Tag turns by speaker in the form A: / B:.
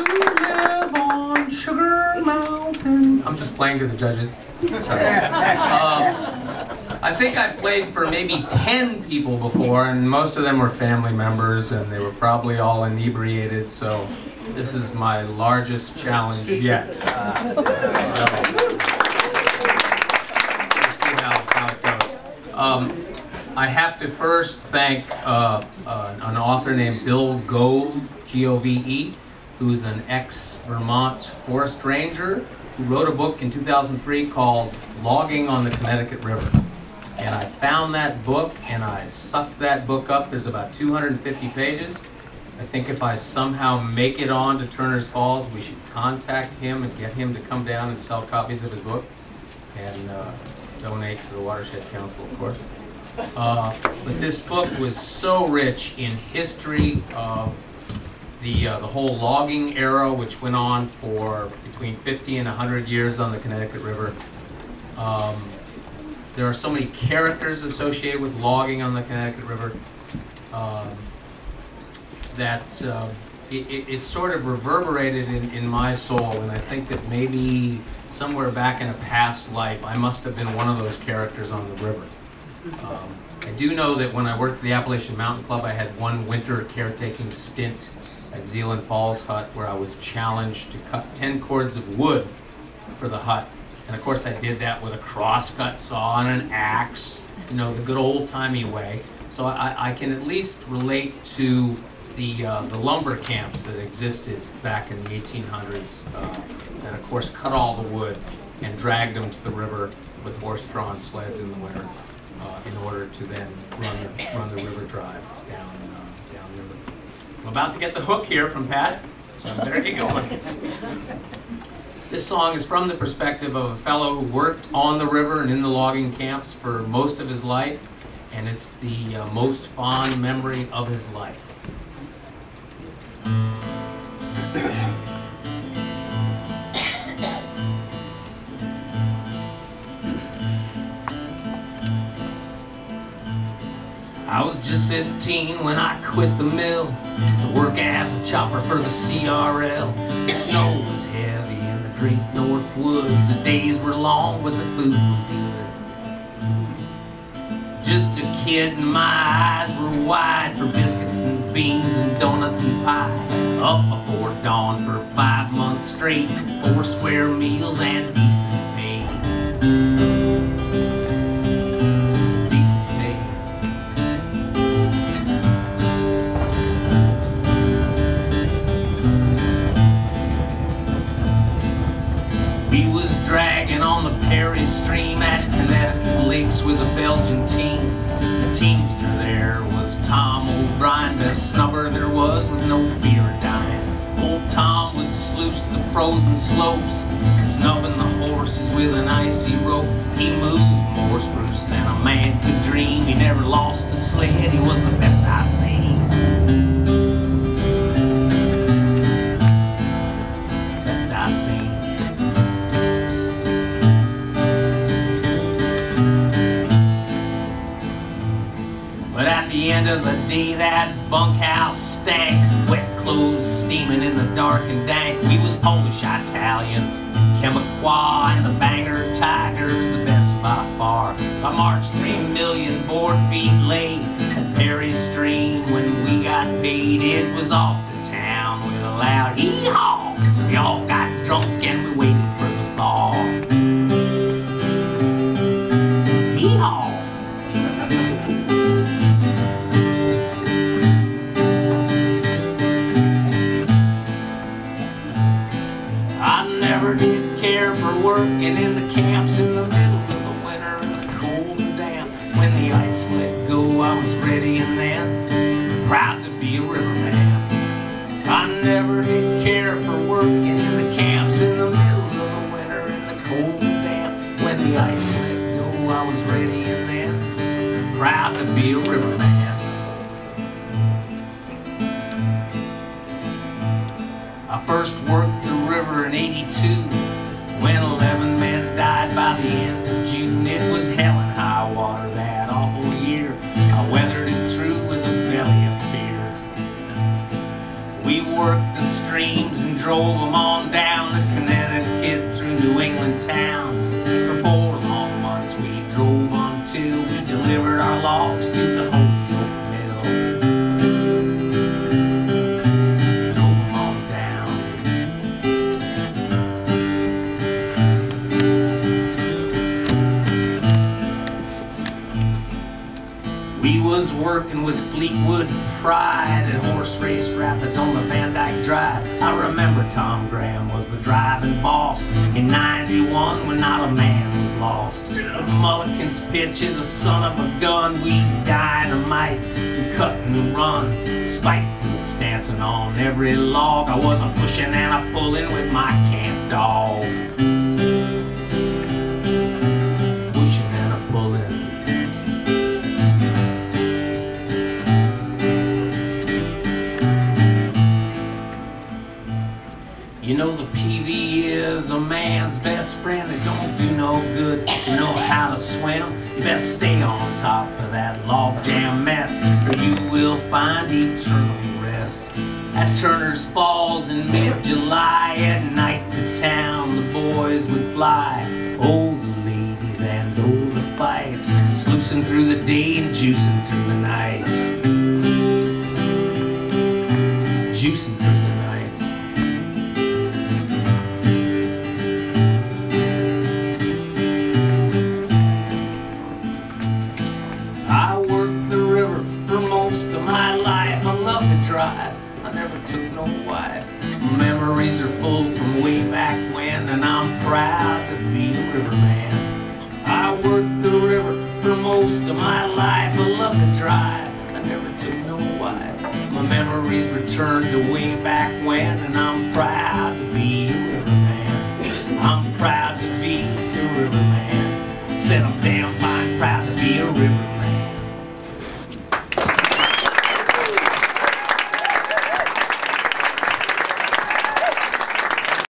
A: live on Sugar Mountain. I'm just playing to the judges. I think I played for maybe 10 people before, and most of them were family members, and they were probably all inebriated, so this is my largest challenge yet. We'll see how it goes. I have to first thank an author named Bill Gove, G-O-V-E, who's an ex-Vermont forest ranger who wrote a book in 2003 called Logging on the Connecticut River. And I found that book and I sucked that book up. There's about 250 pages. I think if I somehow make it on to Turner's Falls, we should contact him and get him to come down and sell copies of his book and donate to the Watershed Council, of course. But this book was so rich in history of the whole logging era, which went on for between 50 and 100 years on the Connecticut River. There are so many characters associated with logging on the Connecticut River that it sort of reverberated in my soul, and I think that maybe somewhere back in a past life I must have been one of those characters on the river. I do know that when I worked for the Appalachian Mountain Club, I had one winter caretaking stint at Zealand Falls Hut where I was challenged to cut 10 cords of wood for the hut. And of course I did that with a crosscut saw and an axe, you know, the good old-timey way. So I can at least relate to the lumber camps that existed back in the 1800s that of course cut all the wood and dragged them to the river with horse-drawn sleds in the winter in order to then run the river drive down river. I'm about to get the hook here from Pat, so I better get going. This song is from the perspective of a fellow who worked on the river and in the logging camps for most of his life, and it's the most fond memory of his life. I was just 15 when I quit the mill to work as a chopper for the CRL. The snow was heavy in the great north woods. The days were long, but the food was good. Just a kid and my eyes were wide for biscuits and beans and donuts and pie. Up before dawn for 5 months straight, 4 square meals and decent pay. On the Perry Stream at Connecticut Lakes with a Belgian team. The teamster there was Tom O'Brien, best snubber there was with no fear of dying. Old Tom would sluice the frozen slopes, snubbing the horses with an icy rope. He moved more spruce than a man could dream. He never lost a sled, he was the best I seen. Best I seen. But at the end of the day, that bunkhouse stank. Wet clothes steaming in the dark and dank. We was Polish, Italian, Chemiquois, and the Bangor Tigers, the best by far. By March, 3 million board feet laid at Perry Stream. When we got paid, it was off to town with a loud hee-haw. We all got drunk and we waited for the thaw. Hee-haw. Never did care for working in the camps in the middle of the winter in the cold and damp. When the ice let go, I was ready and then proud to be a riverman. I never did care for working in the camps in the middle of the winter in the cold and damp. When the ice let go, I was ready and then proud to be a riverman. I first worked the river in '82 when 11 men died by the end of June. It was hell and high water that awful year. I weathered it through with a belly of fear. We worked the streams and drove them on down to Connecticut through New England towns. For 4 long months we drove until we delivered our logs to the Holyoke Mill. Drove them on down. We was working with Fleetwood Pride at Horse Race Rapids on the Van Dyke Drive. I remember Tom Graham was the driving boss in '91 when not a man was lost. Mulligan's pitch is a son of a gun. We dynamite and cut and run. Spike boots dancing on every log. I was a pushing and a pulling with my camp dog. Pushing and a pulling. You know the PV is a man's best friend. It don't do no good to know how to swim. You best stay on top of that logjam mess, or you will find eternal rest. At Turner's Falls in mid-July, at night to town the boys would fly. Oh, the ladies and oh, the fights, sluicing through the day and juicing through the nights. Juicing through the nights. I worked the river for most of my life. I love to drive, I never took no wife. Memories are full from way back when, and I'm proud to be a riverman. I worked the river for most of my life. I love to drive, I never took no wife. My memories return to way back when, and I'm proud to be a riverman. I'm proud to be a riverman. Said I'm damn